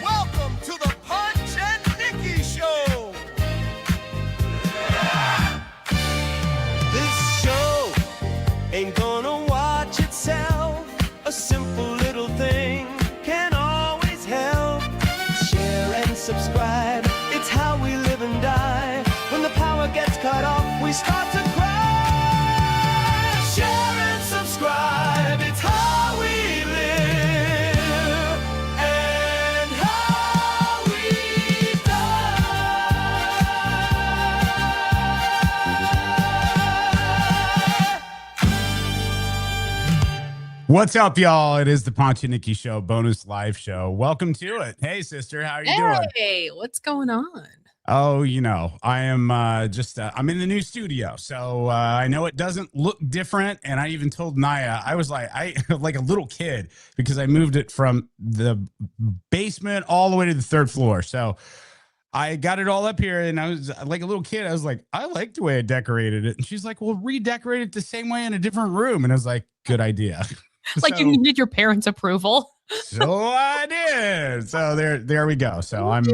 Welcome to the Ponch and Nikki Show. This show ain't gonna watch itself. A simple little thing can always help. Share and subscribe. It's how we live and die. When the power gets cut off, we start to cry. Share and subscribe. It's how we live and how we die. What's up, y'all? It is the Ponch and Nikki Show, bonus live show. Welcome to it. Hey, sister, how are you doing? Hey, what's going on? Oh, I am I'm in the new studio, so I know it doesn't look different. And I even told Naya, I was like, like a little kid, because I moved it from the basement all the way to the third floor. So I got it all up here, and I was like a little kid. I was like, I like the way I decorated it. And she's like, well, redecorate it the same way in a different room. And I was like, good idea. Like, you needed your parents' approval. So I did. So there we go. So I'm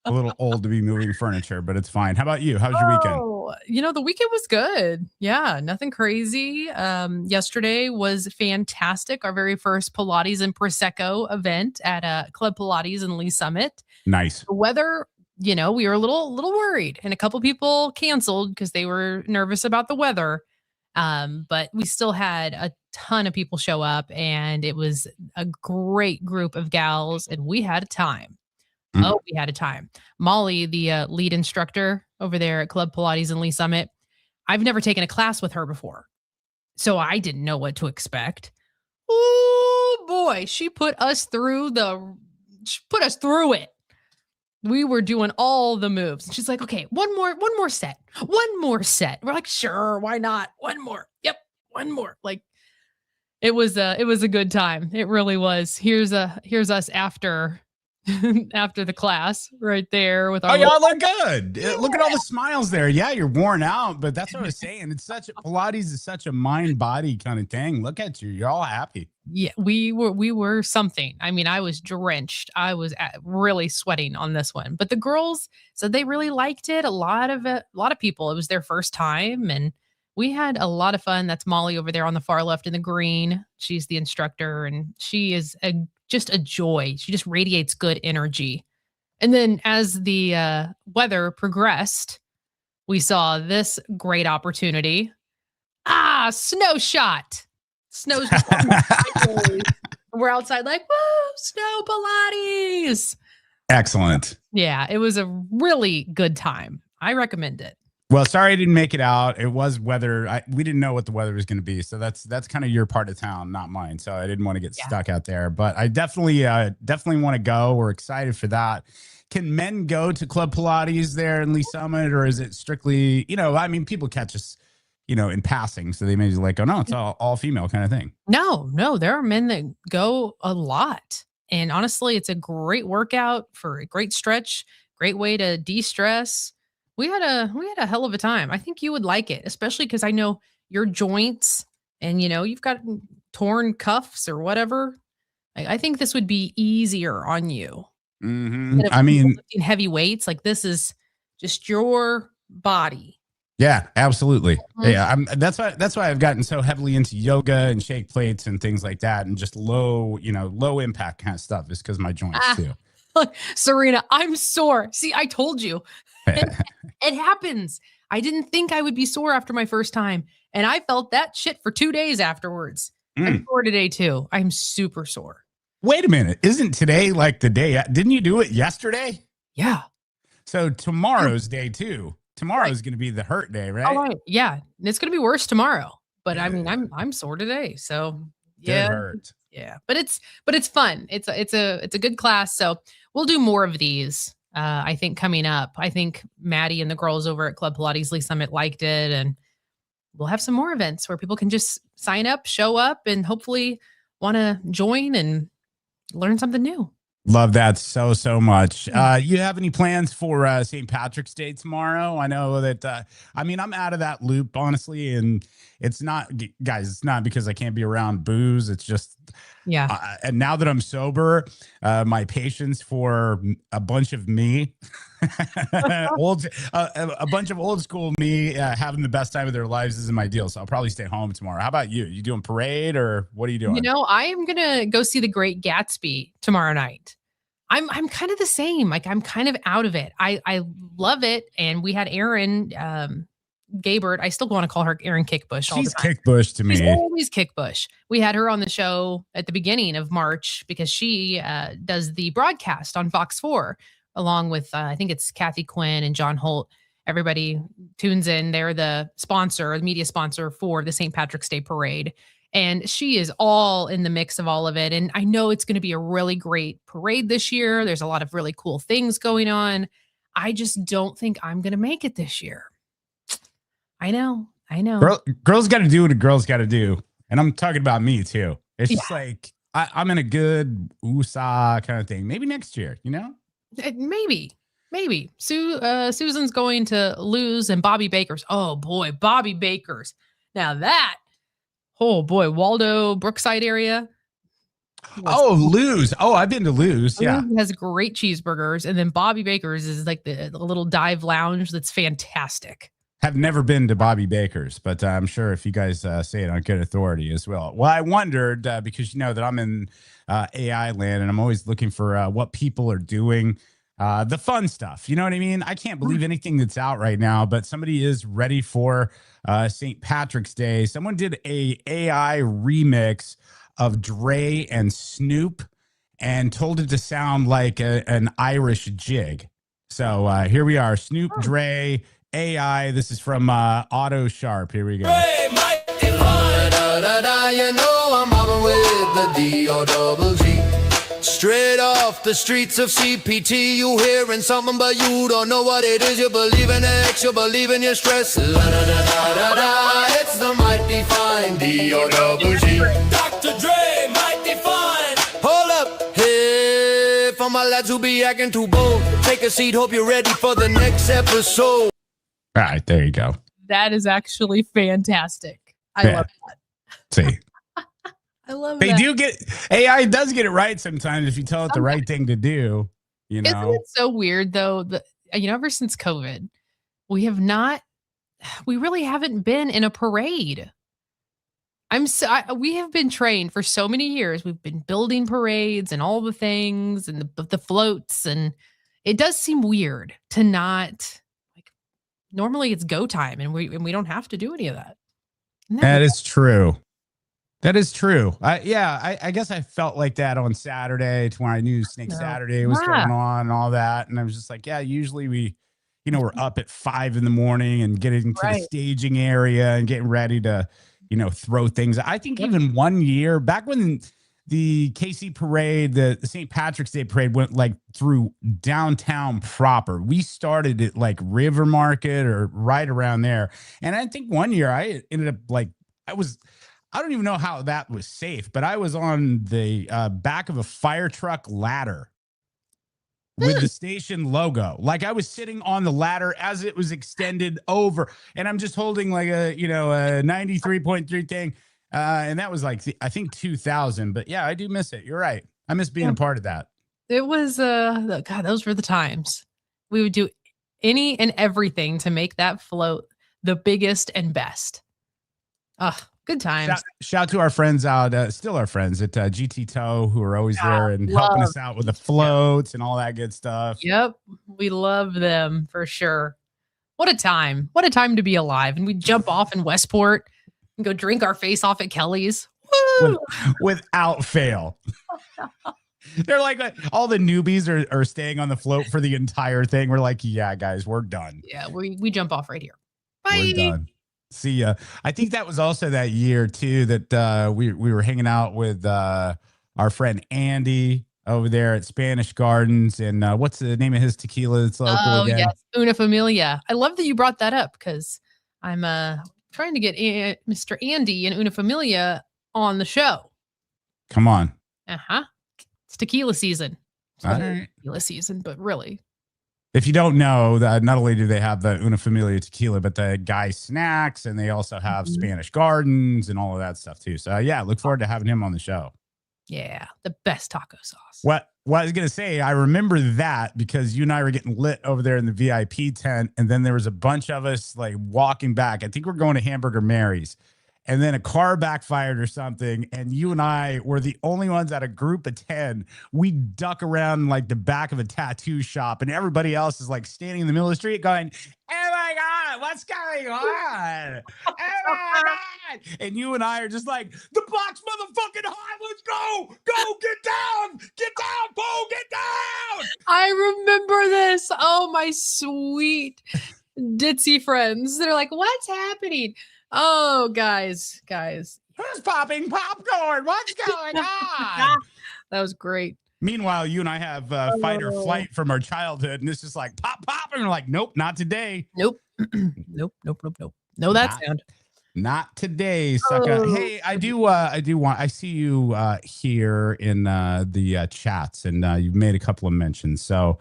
a little old to be moving furniture, but it's fine. How about you? How's your weekend? The weekend was good. Yeah, nothing crazy. Yesterday was fantastic. Our very first Pilates and Prosecco event at Club Pilates in Lee Summit. Nice. The weather, we were a little worried, and a couple people canceled because they were nervous about the weather. But we still had a ton of people show up, and it was a great group of gals, and we had a time. Oh, we had a time. Molly, the lead instructor over there at Club Pilates in Lee Summit, I've never taken a class with her before, so I didn't know what to expect. Oh boy, she put us through it. We were doing all the moves. She's like, okay, one more set. We're like, sure, why not? One more. Yep, one more. Like, it was a good time. It really was. Here's us after the class right there with our. Oh, y'all look good. Yeah. Look at all the smiles there. Yeah, you're worn out, but that's what I was saying. Pilates is such a mind body kind of thing. Look at you. You're all happy. Yeah, we were something. I mean, I was drenched. I was really sweating on this one, but the girls said they really liked it. A lot of people, it was their first time, and we had a lot of fun. That's Molly over there on the far left in the green. She's the instructor, and she is just a joy. She just radiates good energy. And then as the weather progressed, we saw this great opportunity. Snow shot. Snow's we're outside like, woo, snow Pilates. Excellent. Yeah, it was a really good time. I recommend it. Well, sorry I didn't make it out. It was weather. We didn't know what the weather was going to be. So that's kind of your part of town, not mine. So I didn't want to get stuck out there. But I definitely want to go. We're excited for that. Can men go to Club Pilates there in Lee Summit, or is it strictly, people catch us, in passing. So they may be like, oh, no, it's all female kind of thing. No, there are men that go a lot. And honestly, it's a great workout for a great stretch, great way to de-stress. We had a hell of a time. I think you would like it, especially because I know your joints and, you've got torn cuffs or whatever. I think this would be easier on you. Mm-hmm. I mean, lifting heavy weights, like, this is just your body. Yeah, absolutely. Yeah, that's why I've gotten so heavily into yoga and shake plates and things like that, and just low impact kind of stuff, is because my joints too. Serena, I'm sore. See, I told you. It happens. I didn't think I would be sore after my first time, and I felt that shit for 2 days afterwards. I'm sore today too. I'm super sore. Wait a minute. Isn't today like the day? Didn't you do it yesterday? Yeah. So tomorrow's day 2. Tomorrow is going to be the hurt day, right? All right. Yeah. It's going to be worse tomorrow. But I mean, I'm sore today. So yeah. It hurt. Yeah. But it's fun. It's a good class. So we'll do more of these. I think coming up. I think Maddie and the girls over at Club Pilates Lee Summit liked it, and we'll have some more events where people can just sign up, show up, and hopefully want to join and learn something new. Love that so much. You have any plans for St. Patrick's Day tomorrow? I know that, I'm out of that loop, honestly. And it's not, guys, it's not because I can't be around booze. It's just Yeah. And now that I'm sober, my patience for a bunch of me, a bunch of old school me having the best time of their lives isn't my deal. So I'll probably stay home tomorrow. How about you? You doing parade or what are you doing? I am gonna go see The Great Gatsby tomorrow night. I'm kind of the same. Like I'm kind of out of it. I love it. And we had Erin Gabert. I still want to call her Erin Kickbush all the She's time. Kickbush to She's me. always Kickbush. We had her on the show at the beginning of March because she does the broadcast on Fox 4 along with I think it's Kathy Quinn and John Holt. Everybody tunes in. They're the sponsor, the media sponsor for the St. Patrick's Day Parade. And she is all in the mix of all of it. And I know it's going to be a really great parade this year. There's a lot of really cool things going on. I just don't think I'm going to make it this year. I know. Girls got to do what a girl's got to do. And I'm talking about me too. It's just like, I'm in a good USA kind of thing. Maybe next year, Maybe. Susan's going to lose and Bobby Baker's. Oh boy, Bobby Baker's. Now that, oh boy, Waldo, Brookside area. Lose. Oh, I've been to Lose. Yeah. Lose has great cheeseburgers. And then Bobby Baker's is like the little dive lounge that's fantastic. Have never been to Bobby Baker's, but I'm sure if you guys say it on good authority as well. Well, I wondered because you know that I'm in AI land and I'm always looking for what people are doing, the fun stuff. You know what I mean? I can't believe anything that's out right now, but somebody is ready for St. Patrick's Day. Someone did a AI remix of Dre and Snoop and told it to sound like an Irish jig. So here we are, Snoop, Dre, AI. This is from Auto Sharp. Here we go. You know I'm mobbing with the D-O-double-G. Straight off the streets of CPT, you hearing something but you don't know what it is. You believe in X, you believe in your stress. La-da-da-da-da-da, it's the mighty fine D-O-double-G. Dr. Dre, mighty fine. Hold up, hey, for my lads who be acting too bold, take a seat, hope you're ready for the next episode. All right, there you go. That is actually fantastic. I love that. See, I love they that. do get AI does get it right sometimes if you tell it the right thing to do. Isn't it so weird though that ever since COVID, we really haven't been in a parade. We have been trained for so many years. We've been building parades and all the things and the floats, and it does seem weird to not. Normally it's go time and we don't have to do any of that. That is true. That is true. I guess I felt like that on Saturday to when I knew Snake Saturday was going on and all that. And I was just like, yeah, usually we're up at 5 a.m. and getting to the staging area and getting ready to, throw things. I think even one year back when the KC parade, the St. Patrick's Day parade went like through downtown proper. We started at like River Market or right around there. And I think one year I ended up like, I don't even know how that was safe, but I was on the back of a fire truck ladder with the station logo. Like I was sitting on the ladder as it was extended over and I'm just holding like a 93.3 thing. And that was like, I think 2000, but yeah, I do miss it. You're right. I miss being a part of that. It was, God, those were the times. We would do any and everything to make that float the biggest and best. Good times. Shout to our friends out, still our friends at GT Tow who are always there and helping us out with the floats and all that good stuff. Yep. We love them for sure. What a time. What a time to be alive. And we jump off in Westport and go drink our face off at Kelly's. Woo! Without fail. They're like all the newbies are staying on the float for the entire thing. We're like, yeah, guys, we're done. Yeah, we jump off right here. Bye. We're done. See ya. I think that was also that year too that we were hanging out with our friend Andy over there at Spanish Gardens. And what's the name of his tequila that's local again? Yes, Una Familia. I love that you brought that up because I'm trying to get Mr. Andy and Una Familia on the show. Come on. It's tequila season. All right. Tequila season, but really. If you don't know, that not only do they have the Una Familia tequila, but the Guy snacks, and they also have Spanish Gardens and all of that stuff too. So yeah, look forward to having him on the show. Yeah, the best taco sauce. What I was gonna say, I remember that because you and I were getting lit over there in the VIP tent, and then there was a bunch of us like walking back. I think we're going to Hamburger Mary's, and then a car backfired or something, and you and I were the only ones out of a group of 10. We duck around like the back of a tattoo shop, and everybody else is like standing in the middle of the street going, "Oh my God, what's going on? Oh my God." And you and I are just like, "The box motherfucking high, let's go, get down, Bo, get down." I remember this. Oh, my sweet ditzy friends. They're like, what's happening? Oh, guys. Who's popping popcorn? What's going on? That was great. Meanwhile, you and I have fight or flight from our childhood, and it's just like pop, and we're like, nope, not today. Nope. Nope. No, that sound. Not today, sucker. Hey, I do want. I see you here in the chats, and you've made a couple of mentions. So,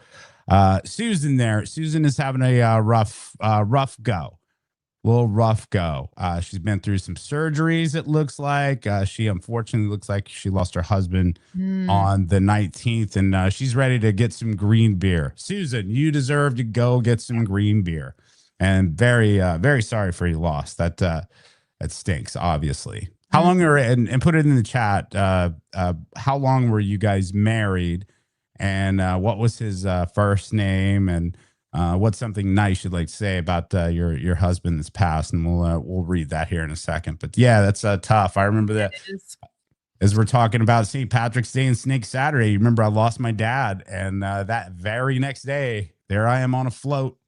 Susan is having a rough go. Little rough go. She's been through some surgeries, it looks like. She unfortunately looks like she lost her husband on the 19th, and she's ready to get some green beer. Susan, you deserve to go get some green beer. And very sorry for your loss. That stinks, obviously. How long are, and put it in the chat, how long were you guys married? And what was his first name? And what's something nice you'd like to say about your husband that's passed? And we'll read that here in a second. But yeah, that's tough. I remember that as we're talking about St. Patrick's Day and Snake Saturday. You remember I lost my dad, and that very next day, there I am on a float,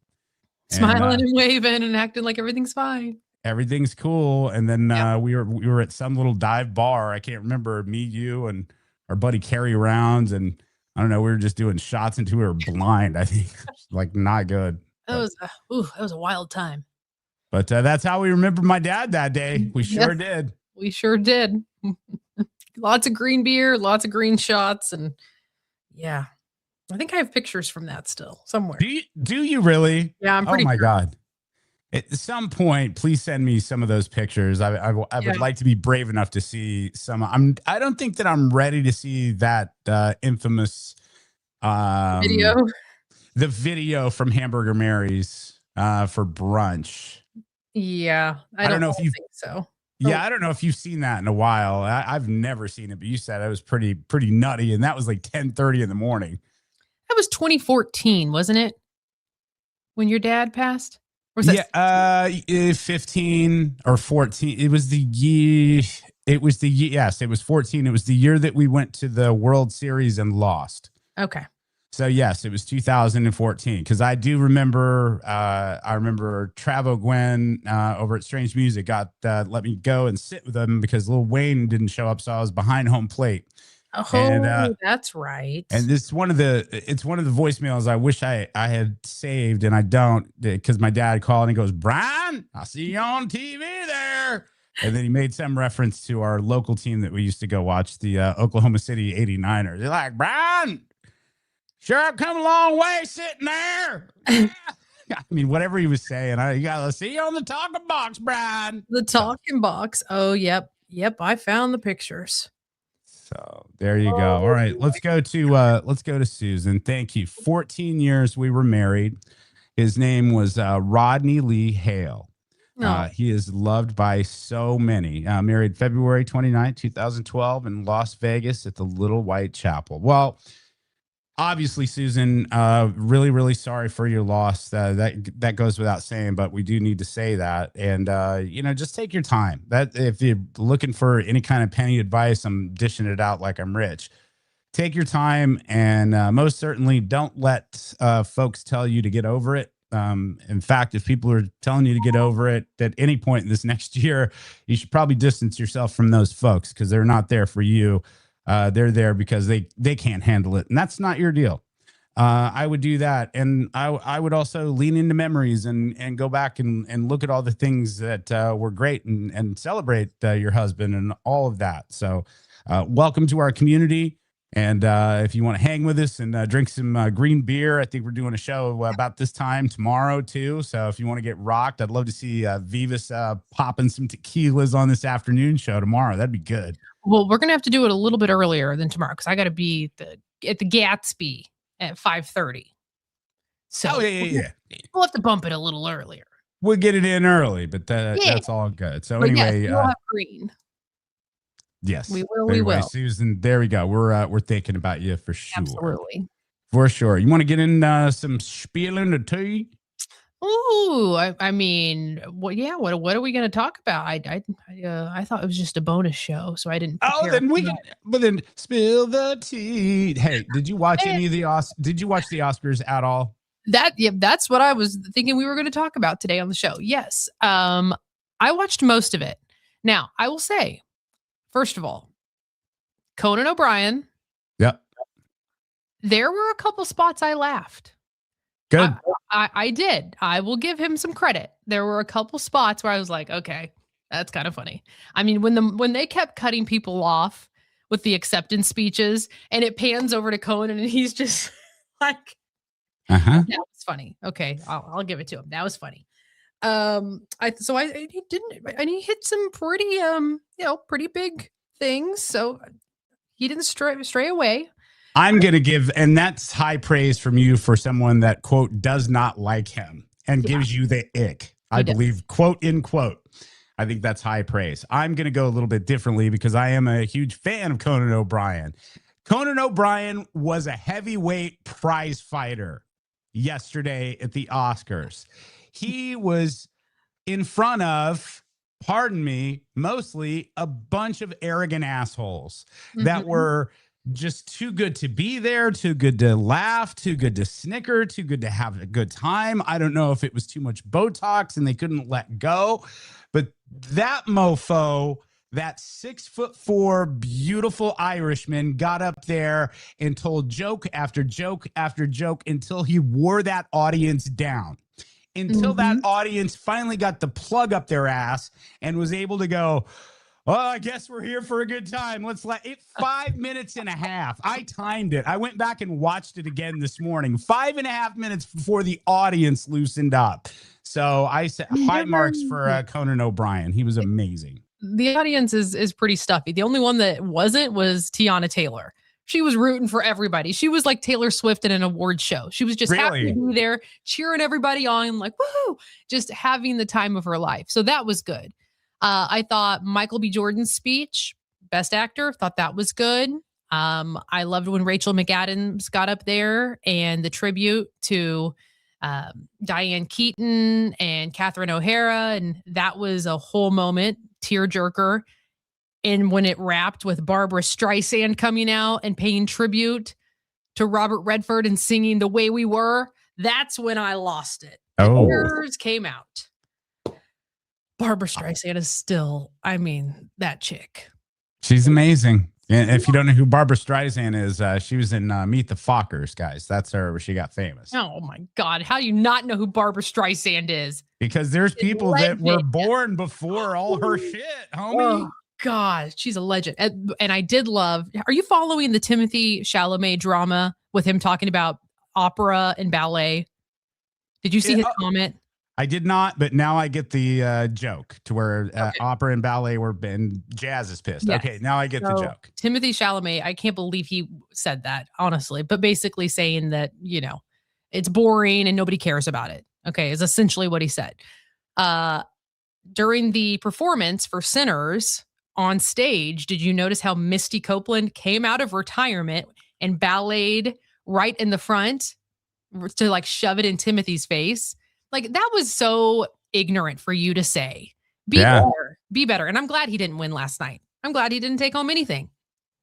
smiling and waving and acting like everything's fine. Everything's cool. And then we were at some little dive bar. I can't remember, me, you, and our buddy Carrie Rounds, and I don't know, we were just doing shots until we were blind. I think like not good. That was a wild time. But that's how we remember my dad that day. We sure did. We sure did. Lots of green beer, lots of green shots, and yeah. I think I have pictures from that still somewhere. Do you really? Yeah, I'm pretty Oh my sure. God. At some point, please send me some of those pictures. I would like to be brave enough to see some. I don't think that I'm ready to see that infamous Video. The video from Hamburger Mary's for brunch. Yeah, I don't know if you think so. Yeah, I don't know if you've seen that in a while. I've never seen it, but you said it was pretty nutty, and that was like 10:30 in the morning. That was 2014, wasn't it? When your dad passed? Or was that 15 or 14. It was the year. Yes, it was 14. It was the year that we went to the World Series and lost. Okay. So yes, it was 2014, because I do remember. I remember Travo Gwen over at Strange Music got let me go and sit with them because Lil Wayne didn't show up, so I was behind home plate. Oh, and, that's right. And it's one of the voicemails I wish I had saved, and I don't, because my dad called and he goes, "Brian, I see you on TV there." And then he made some reference to our local team that we used to go watch, the Oklahoma City 89ers. They're like, "Brian, sure, I've come a long way sitting there." I mean, whatever he was saying, you gotta see you on the talking box, Brian. The talking box. Oh, yep. I found the pictures. So there you go. All right, let's go to Susan. Thank you. 14 years we were married. His name was Rodney Lee Hale. He is loved by so many. Married February 29, 2012 in Las Vegas at the Little White Chapel. Well, obviously, Susan, really, really sorry for your loss. That goes without saying, but we do need to say that. And, just take your time. That if you're looking for any kind of penny advice, I'm dishing it out like I'm rich. Take your time, and most certainly don't let folks tell you to get over it. In fact, if people are telling you to get over it at any point in this next year, you should probably distance yourself from those folks, because they're not there for you. They're there because they can't handle it, and that's not your deal. I would do that, and I would also lean into memories and go back and look at all the things that were great and celebrate your husband and all of that. So, welcome to our community, and if you want to hang with us and drink some green beer, I think we're doing a show about this time tomorrow too. So if you want to get rocked, I'd love to see Vivas popping some tequilas on this afternoon show tomorrow. That'd be good. Well, we're gonna have to do it a little bit earlier than tomorrow because I got to be at the Gatsby at 5:30. So Oh yeah. we'll have to bump it a little earlier. We'll get it in early, but Yeah. that's all good. So But yes, anyway, we'll have green. yes, We will. We anyway, will. Susan, there we go. We're thinking about you for sure. Absolutely. For sure. You want to get in some spilling the tea? Ooh, I mean, well, yeah. What are we going to talk about? I thought it was just a bonus show, so I didn't. Oh, prepare then we for can. that. But then spill the tea. Hey, did you watch any of the Did you watch the Oscars at all? That's what I was thinking we were going to talk about today on the show. Yes. I watched most of it. Now, I will say, first of all, Conan O'Brien. Yep. There were a couple spots I laughed. Good. I did. I will give him some credit. There were a couple spots where I was like, okay, that's kind of funny. I mean, when they kept cutting people off with the acceptance speeches and it pans over to Conan and he's just like, Uh-huh. that was funny. Okay, I'll give it to him. That was funny. He didn't, and he hit some pretty pretty big things. So he didn't stray away. I'm going to give, and that's high praise from you for someone that, quote, does not like him and gives you the ick. I believe, quote, in quote. I think that's high praise. I'm going to go a little bit differently because I am a huge fan of Conan O'Brien. Conan O'Brien was a heavyweight prize fighter yesterday at the Oscars. He was in front of, pardon me, mostly a bunch of arrogant assholes that were just too good to be there, too good to laugh, too good to snicker, too good to have a good time. I don't know if it was too much Botox and they couldn't let go, but that mofo, that 6'4" beautiful Irishman, got up there and told joke after joke after joke until he wore that audience down. Until that audience finally got the plug up their ass and was able to go, well, I guess we're here for a good time. Let's let it 5 minutes and a half. I timed it. I went back and watched it again this morning. 5.5 minutes before the audience loosened up. So I said high marks for Conan O'Brien. He was amazing. The audience is pretty stuffy. The only one that wasn't was Tiana Taylor. She was rooting for everybody. She was like Taylor Swift at an award show. She was just happy to be there, cheering everybody on, like, woohoo, just having the time of her life. So that was good. I thought Michael B. Jordan's speech, best actor, thought that was good. I loved when Rachel McAdams got up there and the tribute to Diane Keaton and Catherine O'Hara. And that was a whole moment, tearjerker. And when it wrapped with Barbara Streisand coming out and paying tribute to Robert Redford and singing The Way We Were, that's when I lost it. The tears came out. Barbara Streisand is still, I mean, that chick. She's amazing. And if you don't know who Barbara Streisand is, she was in Meet the Fockers, guys. That's her where she got famous. Oh my God. How do you not know who Barbara Streisand is? Because there's people that were born before all her shit, homie. Oh God, she's a legend. And I did love, are you following the Timothy Chalamet drama with him talking about opera and ballet? Did you see his comment? I did not, but now I get the joke to where opera and ballet were and jazz is pissed. Yes. Okay, now I get the joke. Timothy Chalamet, I can't believe he said that, honestly, but basically saying that, you know, it's boring and nobody cares about it. Okay, is essentially what he said. During the performance for Sinners on stage, did you notice how Misty Copeland came out of retirement and balleted right in the front to like shove it in Timothy's face? Like, that was so ignorant for you to say. Be better. Be better. And I'm glad he didn't win last night. I'm glad he didn't take home anything.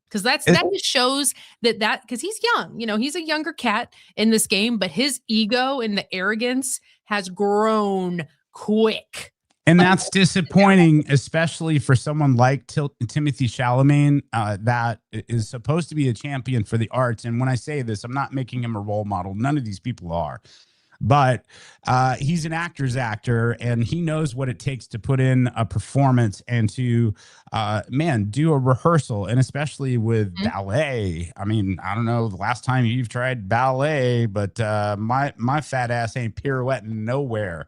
Because that just shows that because he's young. You know, he's a younger cat in this game, but his ego and the arrogance has grown quick. And that's disappointing, especially for someone like Timothy Chalamet, that is supposed to be a champion for the arts. And when I say this, I'm not making him a role model. None of these people are. But he's an actor's actor, and he knows what it takes to put in a performance and to, do a rehearsal, and especially with ballet. I mean, I don't know the last time you've tried ballet, but my fat ass ain't pirouetting nowhere.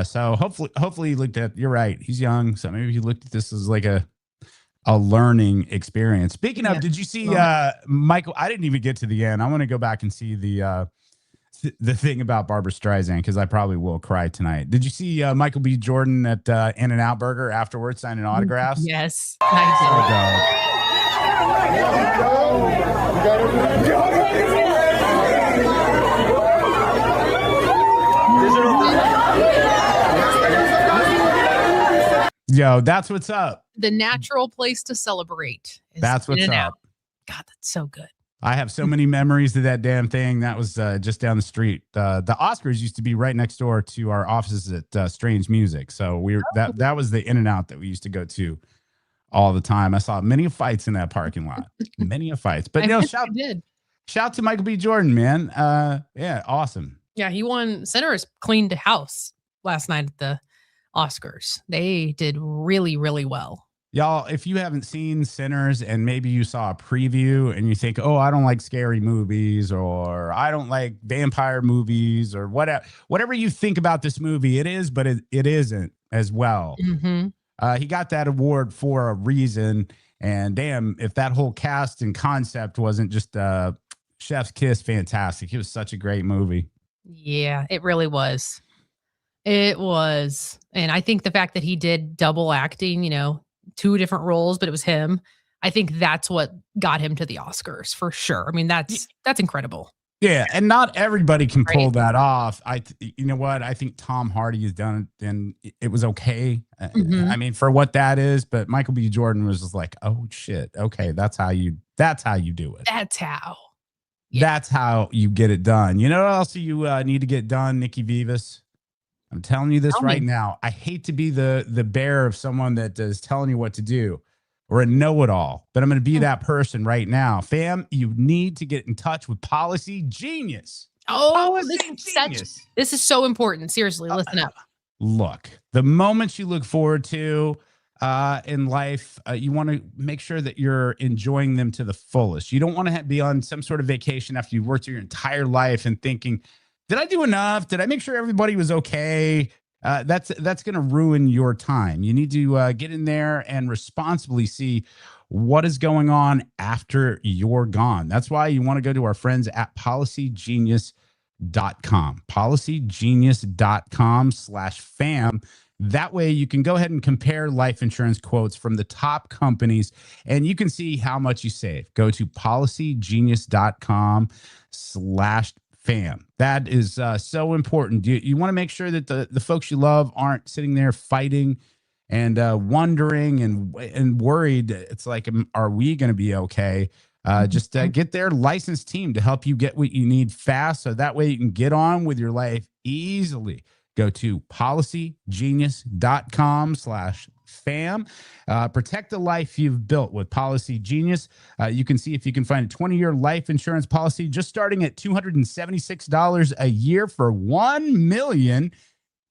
So hopefully he looked at, you're right, he's young, so maybe he looked at this as like a a learning experience. Speaking of, Yeah. did you see Michael? I didn't even get to the end. I want to go back and see the thing about Barbara Streisand because I probably will cry tonight. Did you see Michael B. Jordan at In-N-Out Burger afterwards signing autographs? Yes, I Yo, that's what's up. did. The natural place to celebrate. That's what's In-N-Out. up. God, that's so good. I have so many memories of that damn thing. That was just down the street. The Oscars used to be right next door to our offices at Strange Music. So that was the In-N-Out that we used to go to all the time. I saw many fights in that parking lot. Many fights. But shout to Michael B. Jordan, man. Yeah, awesome. Yeah, he won. Sinners cleaned house last night at the Oscars. They did really, really well. Y'all, if you haven't seen Sinners and maybe you saw a preview and you think, oh, I don't like scary movies or I don't like vampire movies or whatever you think about this movie, it is, but it isn't as well. Mm-hmm. He got that award for a reason. And damn, if that whole cast and concept wasn't just chef's kiss, fantastic. It was such a great movie. Yeah, it really was. It was. And I think the fact that he did double acting, you know, 2 different roles, but it was him. I think that's what got him to the Oscars for sure. I mean, that's incredible. Yeah, and not everybody can pull that off. You know what? I think Tom Hardy has done it, and it was okay. Mm-hmm. I mean, for what that is, but Michael B. Jordan was just like, oh shit, okay, that's how you do it. That's how. Yeah. That's how you get it done. You know what else you need to get done, Nikki Vivas? I'm telling you this right now. I hate to be the bearer of someone that is telling you what to do or a know-it-all, but I'm going to be that person right now. Fam, you need to get in touch with Policy Genius. Oh, this is so important. Seriously, listen up. Look, the moments you look forward to in life, you want to make sure that you're enjoying them to the fullest. You don't want to be on some sort of vacation after you've worked your entire life and thinking, did I do enough? Did I make sure everybody was okay? That's going to ruin your time. You need to get in there and responsibly see what is going on after you're gone. That's why you want to go to our friends at PolicyGenius.com. PolicyGenius.com/fam. That way you can go ahead and compare life insurance quotes from the top companies and you can see how much you save. Go to PolicyGenius.com/fam. That is so important. You want to make sure that the folks you love aren't sitting there fighting and wondering and worried. It's like, are we going to be okay? Just get their licensed team to help you get what you need fast. So that way you can get on with your life easily. Go to PolicyGenius.com/fam. Protect the life you've built with Policy Genius. You can see if you can find a 20-year life insurance policy just starting at $276 a year for $1 million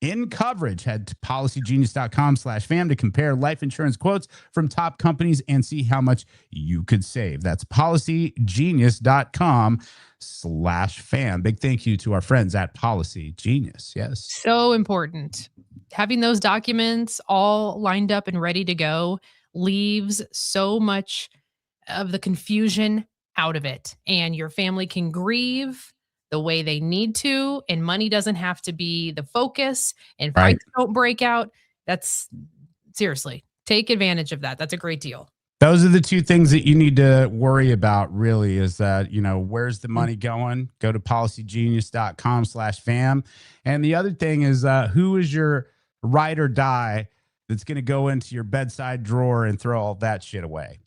in coverage. Head to PolicyGenius.com/fam to compare life insurance quotes from top companies and see how much you could save. That's PolicyGenius.com/fam. Big thank you to our friends at Policy Genius. Yes. So important. Having those documents all lined up and ready to go leaves so much of the confusion out of it. And your family can grieve the way they need to, and money doesn't have to be the focus, and fights don't break out. That's seriously, take advantage of that. That's a great deal. Those are the 2 things that you need to worry about, really, is that, you know, where's the money going? Go to PolicyGenius.com/fam. And the other thing is, who is your ride or die that's going to go into your bedside drawer and throw all that shit away?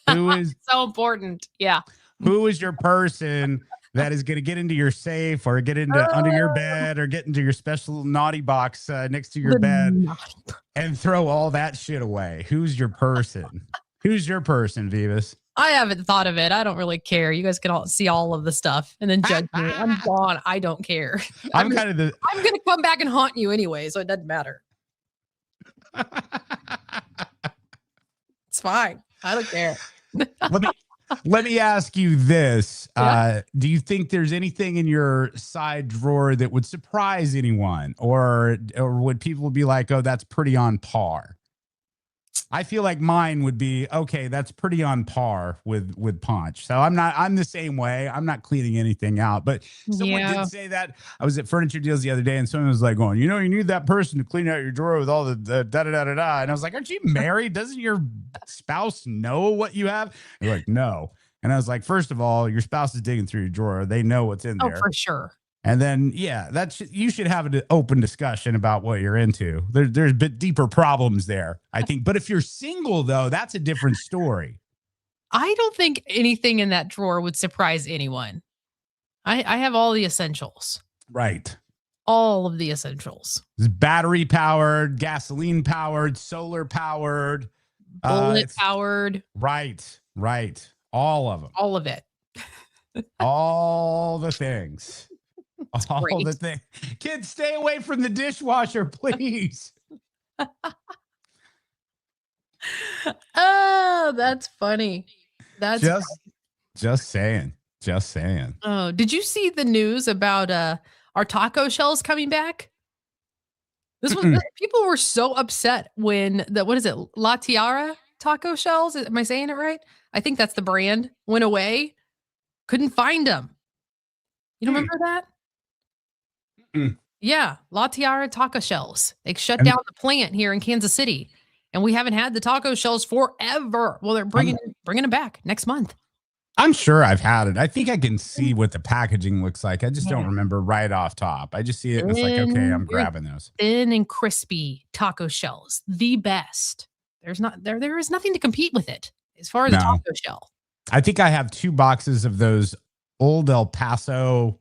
Who is so important? Yeah. Who is your person that is going to get into your safe or get into under your bed or get into your special naughty box next to your bed and throw all that shit away? Who's your person? Who's your person, Vivas? I haven't thought of it. I don't really care. You guys can all see all of the stuff and then judge me. I'm gone. I don't care. I'm going to come back and haunt you anyway, so it doesn't matter. It's fine. I don't care. Let me ask you this. Do you think there's anything in your side drawer that would surprise anyone, or would people be like, oh, that's pretty on par? I feel like mine would be okay. That's pretty on par with Ponch. So I'm the same way. I'm not cleaning anything out. But someone Yeah. did say that. I was at Furniture Deals the other day, and someone was like, "Going, you need that person to clean out your drawer with all the da da da da da." And I was like, "Aren't you married? Doesn't your spouse know what you have?" They're like, "No." And I was like, "First of all, your spouse is digging through your drawer. They know what's in Oh, there." for sure. And then, yeah, you should have an open discussion about what you're into. There's a bit deeper problems there, I think. But if you're single, though, that's a different story. I don't think anything in that drawer would surprise anyone. I have all the essentials. Right. All of the essentials. It's battery powered, gasoline powered, solar powered, Bullet powered. Right. All of them. All of it. All the things. All great. the things. Kids, stay away from the dishwasher, please. Oh, that's funny. That's just saying. Oh, did you see the news about our taco shells coming back? This was people were so upset when what is it? La Tiara taco shells? Am I saying it right? I think that's the brand. Went away. Couldn't find them. You don't remember that? Yeah, La Tiara taco shells. They shut down the plant here in Kansas City, and we haven't had the taco shells forever. Well, they're bringing them back next month. I'm sure I've had it. I think I can see what the packaging looks like. I just don't remember right off top. I just see it and it's like, okay, I'm grabbing those. Thin and crispy taco shells, the best. There is nothing to compete with it as far as a taco shell. I think I have 2 boxes of those old El Paso.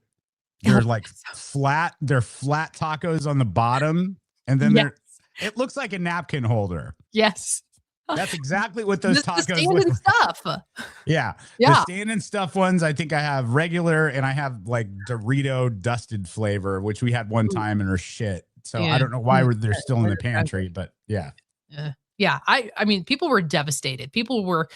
They're like flat. They're flat tacos on the bottom, and then it looks like a napkin holder. Yes. That's exactly what those tacos the look like. Stuff. Yeah. The stand and stuff ones, I think I have regular, and I have like Dorito dusted flavor, which we had one time and are shit. So I don't know why they're still in the pantry, but yeah. Yeah. I mean, people were devastated. People were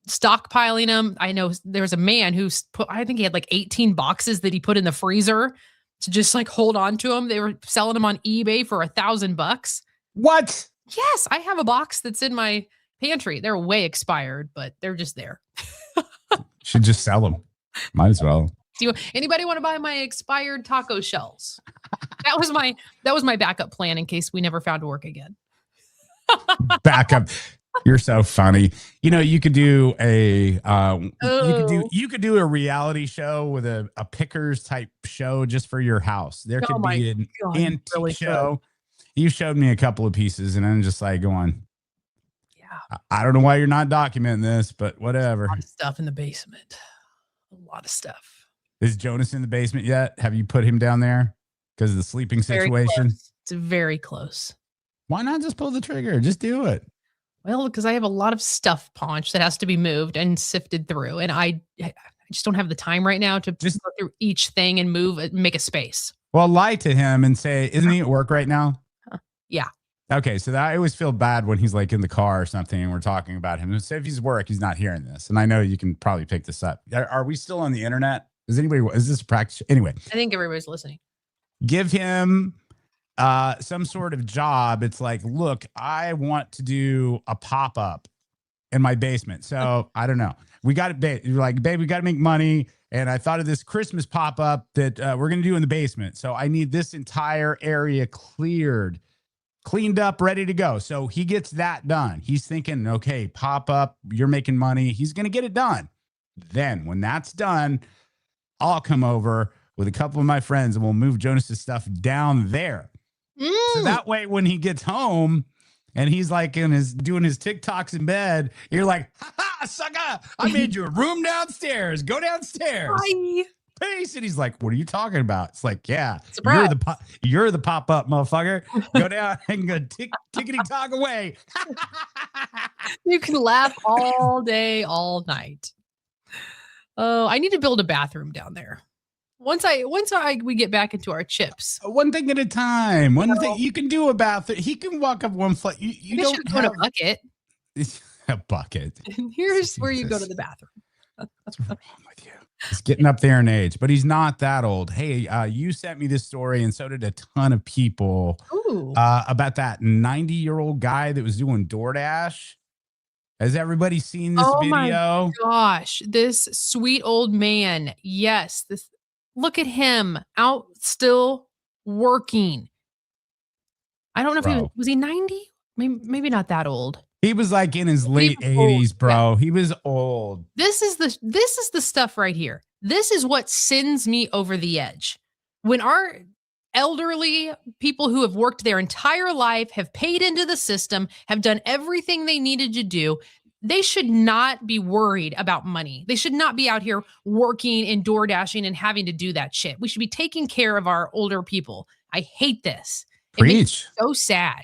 stockpiling them. I know there's a man who's I think he had like 18 boxes that he put in the freezer to just like hold on to them. They were selling them on eBay for $1,000. What? Yes, I have a box that's in my pantry. They're way expired, but they're just there. Should just sell them. Might as well. Anybody want to buy my expired taco shells? That was my backup plan in case we never found work again. Backup. You're so funny. You could do a you could do a reality show with a pickers type show just for your house. There could be an antique show. You showed me a couple of pieces, and I'm just like going, yeah. I don't know why you're not documenting this, but whatever. A lot of stuff in the basement. A lot of stuff. Is Jonas in the basement yet? Have you put him down there because of the sleeping situation? It's very close. Why not just pull the trigger? Just do it. Well, because I have a lot of stuff, Ponch, that has to be moved and sifted through, and I just don't have the time right now to just go through each thing and move and make a space. Well, lie to him and say, isn't he at work right now? Yeah. Okay, so I always feel bad when he's like in the car or something and we're talking about him. So if he's at work, he's not hearing this. And I know you can probably pick this up. Are we still on the internet? Is this a practice? Anyway. I think everybody's listening. Give him some sort of job. It's like, look, I want to do a pop-up in my basement. So I don't know. We got it. You're like, babe, we got to make money. And I thought of this Christmas pop-up that we're going to do in the basement. So I need this entire area cleaned up, ready to go. So he gets that done. He's thinking, okay, pop up, you're making money. He's going to get it done. Then when that's done, I'll come over with a couple of my friends and we'll move Jonas's stuff down there. So that way, when he gets home and he's like doing his TikToks in bed, you're like, ha ha, sucker, I made you a room downstairs. Go downstairs. Bye. Peace. And he's like, what are you talking about? It's like, yeah, surprise. you're the pop-up motherfucker. Go down and go tickety talk away. You can laugh all day, all night. Oh, I need to build a bathroom down there. Once we get back into our chips. One thing at a time. One thing you can do a bathroom. He can walk up one flight. You don't have a bucket. A bucket. And here's where you go to the bathroom. What's wrong with you? He's getting up there in age, but he's not that old. Hey, you sent me this story, and so did a ton of people Ooh. about that 90-year-old guy that was doing DoorDash. Has everybody seen this Oh my video? gosh, this sweet old man. Yes, this look at him out still working. I don't know if Bro. was he 90? Maybe not that old. He was like in his He late was old, 80s, bro. He was old. This is the stuff right here. This is what sends me over the edge. When our elderly people who have worked their entire life, have paid into the system, have done everything they needed to do, they should not be worried about money. They should not be out here working and door dashing and having to do that shit. We should be taking care of our older people. I hate this. It makes me Preach. so sad.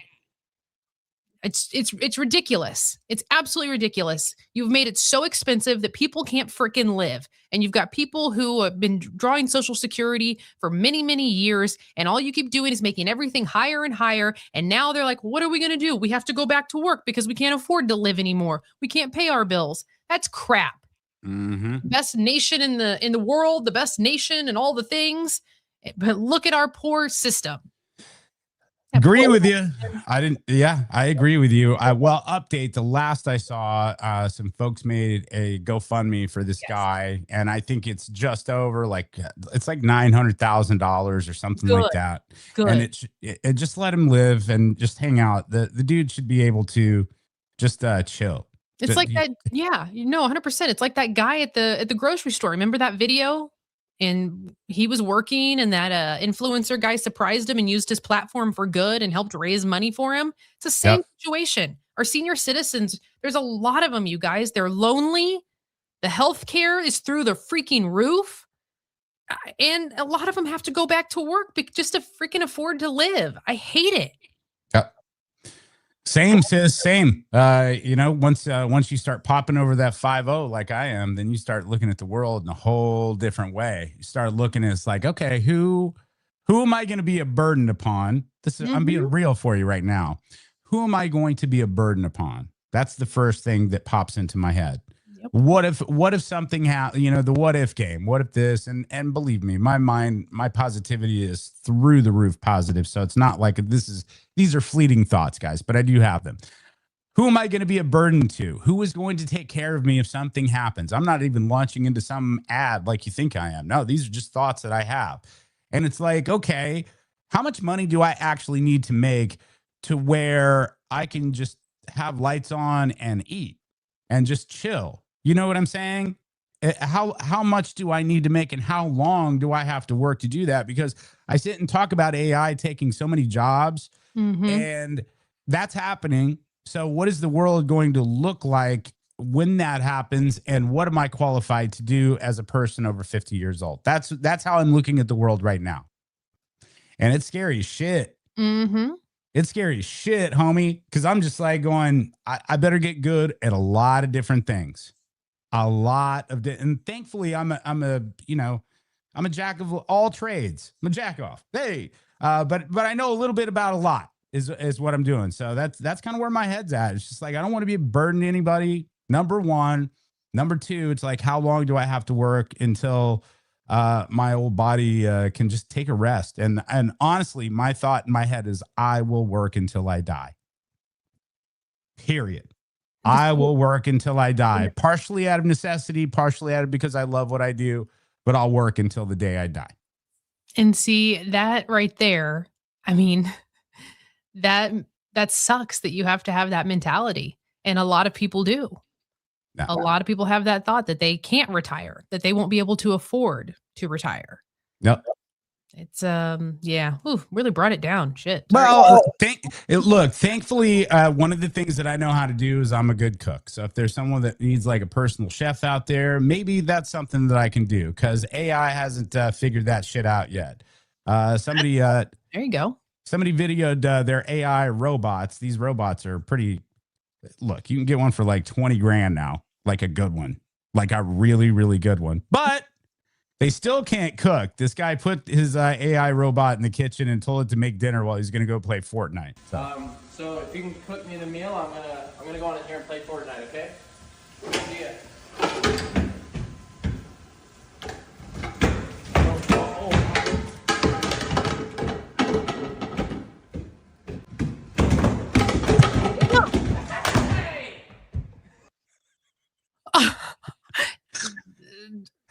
It's ridiculous. It's absolutely ridiculous. You've made it so expensive that people can't freaking live. And you've got people who have been drawing Social Security for many, many years. And all you keep doing is making everything higher and higher. And now they're like, what are we going to do? We have to go back to work because we can't afford to live anymore. We can't pay our bills. That's crap. Best nation in the world, the best nation and all the things. But look at our poor system. Agree with you. I agree with you. Well, update. The last I saw, some folks made a GoFundMe for this guy, and I think it's just over it's like $900,000 or something like that. Good. And it just let him live and just hang out. The dude should be able to just chill. It's like that. Yeah, 100%. It's like that guy at the grocery store. Remember that video? And he was working, and that influencer guy surprised him and used his platform for good and helped raise money for him. It's the same situation. Our senior citizens, there's a lot of them, you guys. They're lonely. The healthcare is through the freaking roof. And a lot of them have to go back to work just to freaking afford to live. I hate it. Yep. Same, sis, same. Once you start popping over that 5-0 like I am, then you start looking at the world in a whole different way. You start looking at it's like, okay, who am I going to be a burden upon? I'm being real for you right now. Who am I going to be a burden upon? That's the first thing that pops into my head. Yep. What if something happened, the what if game, what if this, and believe me, my positivity is through the roof positive. So it's not like these are fleeting thoughts, guys, but I do have them. Who am I going to be a burden to? Who is going to take care of me if something happens? I'm not even launching into some ad like you think I am. No, these are just thoughts that I have. And it's like, okay, how much money do I actually need to make to where I can just have lights on and eat and just chill? You know what I'm saying? How much do I need to make, and how long do I have to work to do that? Because I sit and talk about AI taking so many jobs, and that's happening. So what is the world going to look like when that happens? And what am I qualified to do as a person over 50 years old? That's how I'm looking at the world right now. And it's scary as shit. It's scary as shit, homie. Because I'm just like going, I better get good at a lot of different things. And thankfully I'm a jack of all trades. I'm a jack off. Hey, but I know a little bit about a lot is what I'm doing. So that's kind of where my head's at. It's just like, I don't want to be a burden to anybody. Number one. Number two, it's like, how long do I have to work until my old body can just take a rest? And honestly, my thought in my head is I will work until I die. Period. I will work until I die, partially out of necessity, partially out of because I love what I do, but I'll work until the day I die. And see that right there. I mean, that sucks that you have to have that mentality. And a lot of people do. No. A lot of people have that thought that they can't retire, that they won't be able to afford to retire. Yep. It's really brought it down. Shit. Well, thankfully, one of the things that I know how to do is I'm a good cook. So if there's someone that needs like a personal chef out there, maybe that's something that I can do, because AI hasn't figured that shit out yet. Somebody there you go. Somebody videoed their AI robots. These robots are pretty. Look, you can get one for like 20 grand now, like a good one, like a really, really good one. But they still can't cook. This guy put his AI robot in the kitchen and told it to make dinner while he's going to go play Fortnite. So if you can cook me the meal, I'm gonna go on in here and play Fortnite. Okay? See ya.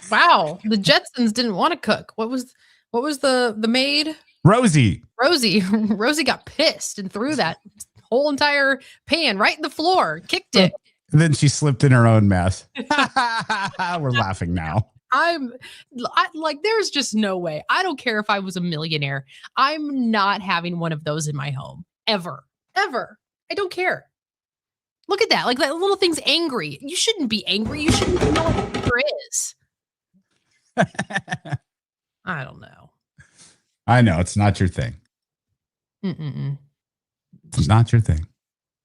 wow, the Jetsons didn't want to cook. What was the maid? Rosie. Rosie got pissed and threw that whole entire pan right in the floor, kicked it. Then she slipped in her own mess. We're laughing now. Like, there's just no way. I don't care if I was a millionaire. I'm not having one of those in my home ever. I don't care. Look at that. Like, that little thing's angry. You shouldn't be angry. You shouldn't know what anger is. I don't know. I know it's not your thing. Mm-mm. It's not your thing.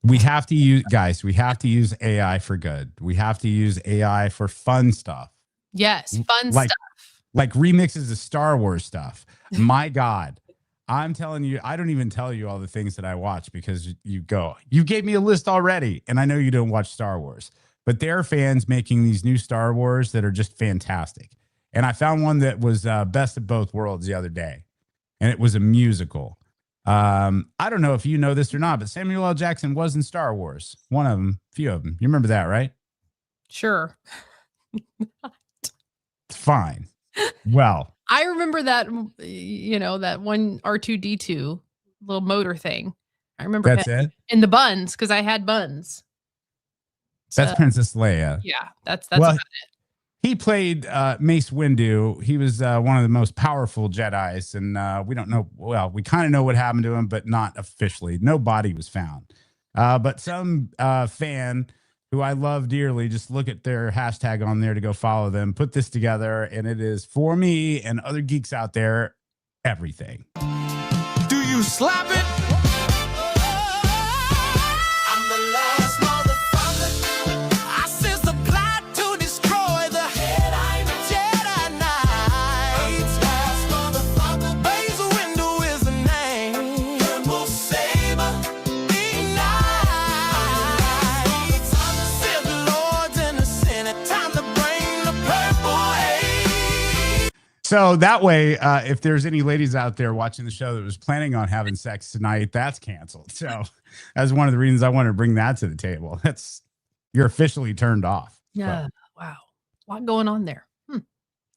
We have to use, guys, we have to use AI for good. We have to use AI for fun stuff. Yes, fun like, stuff. Like remixes of Star Wars stuff. My God. I'm telling you, I don't even tell you all the things that I watch because you gave me a list already. And I know you don't watch Star Wars, but there are fans making these new Star Wars that are just fantastic. And I found one that was best of both worlds the other day. And it was a musical. I don't know if you know this or not, but Samuel L. Jackson was in Star Wars. One of them, few of them. You remember that, right? Sure. Fine. Well, I remember that, that one R2D2 little motor thing. I remember that's it. In the buns, because I had buns. That's Princess Leia. Yeah, that's about it. He played Mace Windu. He was one of the most powerful Jedis, and we don't know. Well, we kind of know what happened to him, but not officially. No body was found. But some fan who I love dearly, just look at their hashtag on there to go follow them, put this together, and it is for me and other geeks out there, everything. Do you slap it? I'm the last motherfucker. I sense the plot to destroy the Jedi Knights. Last motherfucker. Mace Windu is the name. Purple saber ignites. Sith Lords in the Senate. Time to bring the purple haze. So that way, if there's any ladies out there watching the show that was planning on having sex tonight, that's canceled. So that's one of the reasons I wanted to bring that to the table. You're officially turned off. Yeah. So, wow. A lot going on there.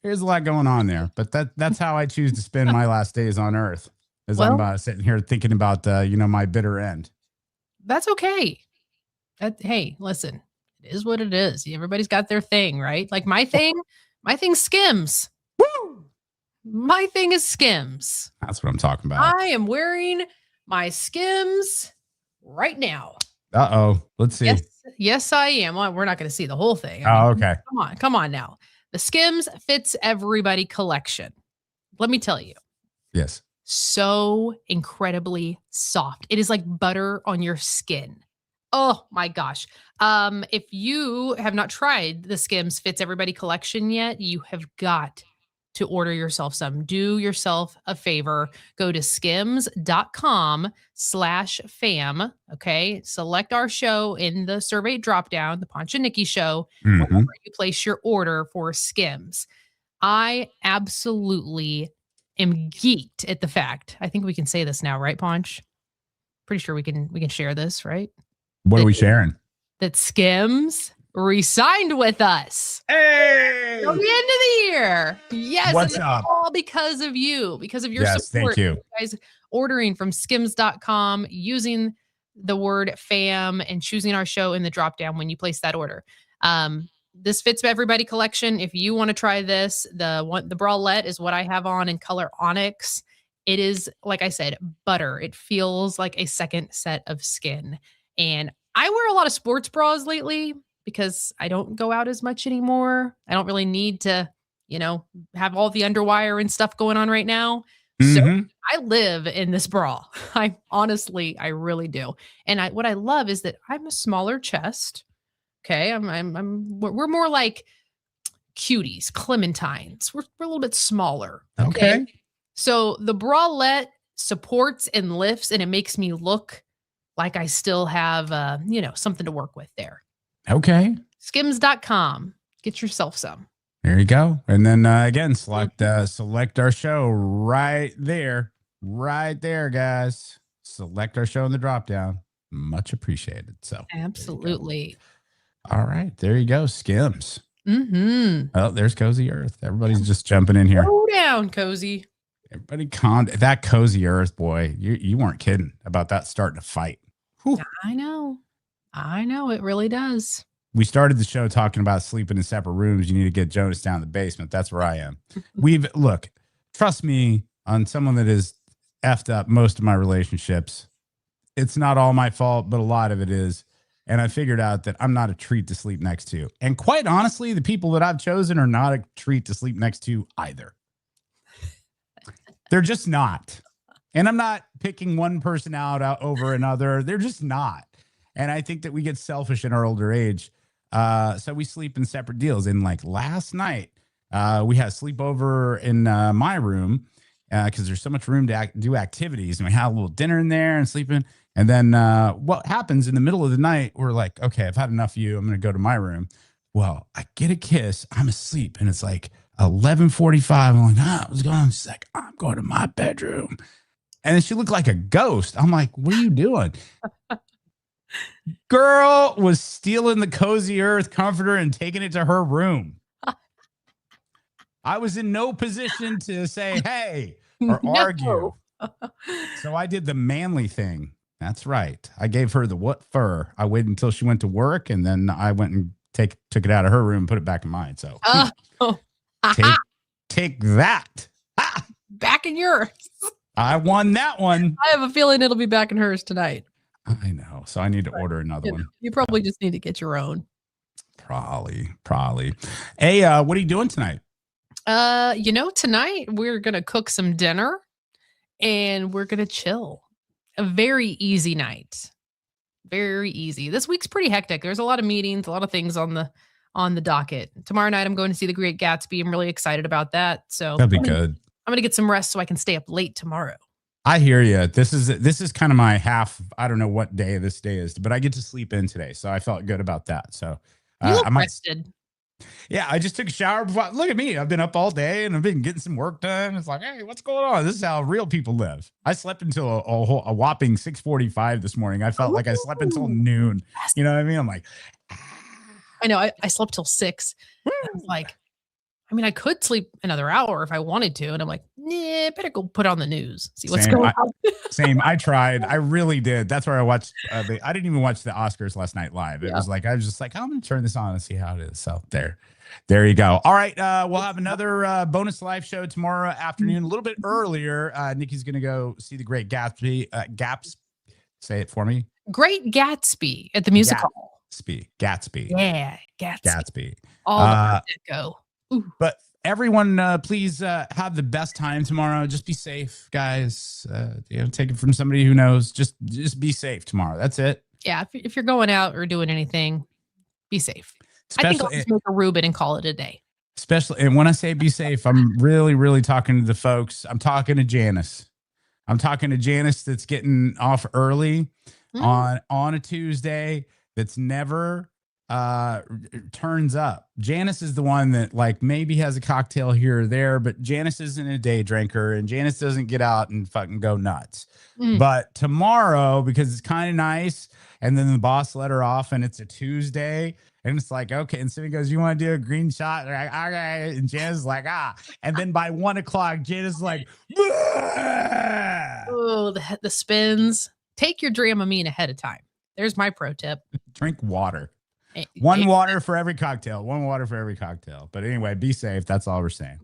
there's a lot going on there, but that's how I choose to spend my last days on Earth. As I'm sitting here thinking about my bitter end. That's okay. Hey, listen, it is what it is. Everybody's got their thing, right? Like my thing's Skims. Woo! My thing is Skims. That's what I'm talking about. I am wearing my Skims right now. Let's see. Yes, I am. Well, we're not going to see the whole thing. Okay. Come on now. The Skims Fits Everybody collection. Let me tell you. Yes. So incredibly soft. It is like butter on your skin. Oh my gosh. If you have not tried the Skims Fits Everybody collection yet, you have got to order yourself some. Do yourself a favor. Go to skims.com/fam. Okay. Select our show in the survey dropdown, the Ponch and Nikki show, whenever you place your order for Skims. I absolutely am geeked at the fact. I think we can say this now, right, Ponch? Pretty sure we can share this, right? What are we sharing? That Skims re-signed with us. Hey! Till the end of the year. Yes. What's up? All because of you, because of your Yes, support. thank you. Guys ordering from skims.com, using the word fam and choosing our show in the drop down when you place that order. This Fits Everybody collection. If you want to try this, the bralette is what I have on in color onyx. It is, like I said, butter. It feels like a second set of skin. And I wear a lot of sports bras lately because I don't go out as much anymore. I don't really need to, have all the underwire and stuff going on right now. So I live in this bra. I really do. And what I love is that I'm a smaller chest. Okay. We're more like cuties, clementines. We're a little bit smaller. Okay. So the bralette supports and lifts, and it makes me look like I still have, something to work with there. Okay. Skims.com. Get yourself some. There you go. And then again, select our show right there, guys. Select our show in the drop down. Much appreciated. So absolutely. All right. There you go. Skims. Mm-hmm. Oh, there's Cozy Earth. Everybody's just jumping in here. Go down, Cozy. Everybody that Cozy Earth, boy. You weren't kidding about that starting to fight. Whew. I know. It really does. We started the show talking about sleeping in separate rooms. You need to get Jonas down in the basement. That's where I am. Look, trust me, on someone that has effed up most of my relationships. It's not all my fault, but a lot of it is. And I figured out that I'm not a treat to sleep next to. And quite honestly, the people that I've chosen are not a treat to sleep next to either. They're just not. And I'm not picking one person out over another. They're just not. And I think that we get selfish in our older age. So we sleep in separate deals. And like last night, we had a sleepover in my room because there's so much room to do activities. And we had a little dinner in there and sleeping. And then what happens in the middle of the night, we're like, okay, I've had enough of you. I'm going to go to my room. Well, I get a kiss. I'm asleep. And it's like 11:45. I'm like, what's going on? She's like, I'm going to my bedroom. And then she looked like a ghost. I'm like, what are you doing? Girl was stealing the Cozy Earth comforter and taking it to her room. I was in no position to say, hey, or argue. So I did the manly thing. That's right. I gave her the what fur. I waited until she went to work, and then I went and took it out of her room and put it back in mine. So take that. Back in yours. I won that one. I have a feeling it'll be back in hers tonight. I know. So I need to order another one. You probably just need to get your own. Probably. Hey, what are you doing tonight? Tonight we're going to cook some dinner and we're going to chill. A very easy night. Very easy. This week's pretty hectic. There's a lot of meetings, a lot of things on the docket. Tomorrow night I'm going to see The Great Gatsby. I'm really excited about that. So that'd be good. I'm going to get some rest so I can stay up late tomorrow. I hear you. This is kind of my half. I don't know what day this day is, but I get to sleep in today, so I felt good about that. So you look I might. Rested. Yeah, I just took a shower before. Look at me. I've been up all day and I've been getting some work done. It's like, hey, what's going on? This is how real people live. I slept until a whopping 6:45 this morning. I felt like I slept until noon. You know what I mean? I'm like, I know. I slept till 6. I was like, I could sleep another hour if I wanted to. And I'm like, nah, better go put on the news. See what's going on. Same. I tried. I really did. That's where I watched. I didn't even watch the Oscars last night live. It was like, I was just like, I'm going to turn this on and see how it is. So there you go. All right. We'll have another bonus live show tomorrow afternoon, a little bit earlier. Nikki's going to go see The Great Gatsby. Say it for me. Great Gatsby at the music hall. Gatsby. Yeah. Gatsby. All go. Ooh. But everyone, please have the best time tomorrow. Just be safe, guys. Take it from somebody who knows. Just be safe tomorrow. That's it. Yeah, if you're going out or doing anything, be safe. I think I'll just make a Reuben and call it a day. And when I say be safe, I'm really, really talking to the folks. I'm talking to Janice. That's getting off early on a Tuesday. That's never turns up. Janice is the one that like maybe has a cocktail here or there, but Janice isn't a day drinker and Janice doesn't get out and fucking go nuts. But tomorrow, because it's kind of nice, and then the boss let her off and it's a Tuesday and it's like, okay. And Cindy goes, you want to do a green shot? They're like, okay. And Janice is like, and then by 1 o'clock, Janice is like, oh, the spins. Take your Dramamine ahead of time. There's my pro tip. Drink water. One water for every cocktail. But anyway, be safe. That's all we're saying.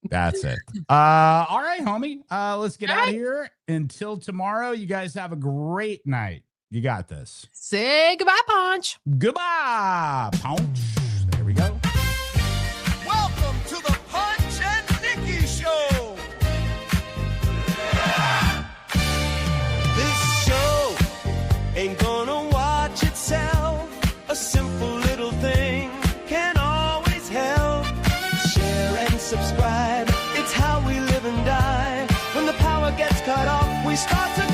That's it. All right, homie. Let's get out of here. Until tomorrow, you guys have a great night. You got this. Say goodbye, Ponch. Goodbye, Ponch. There we go. Welcome to the Ponch and Nikki Show. This show ain't gonna watch itself. A simple little thing can always help. Share and subscribe. It's how we live and die. When the power gets cut off, we start to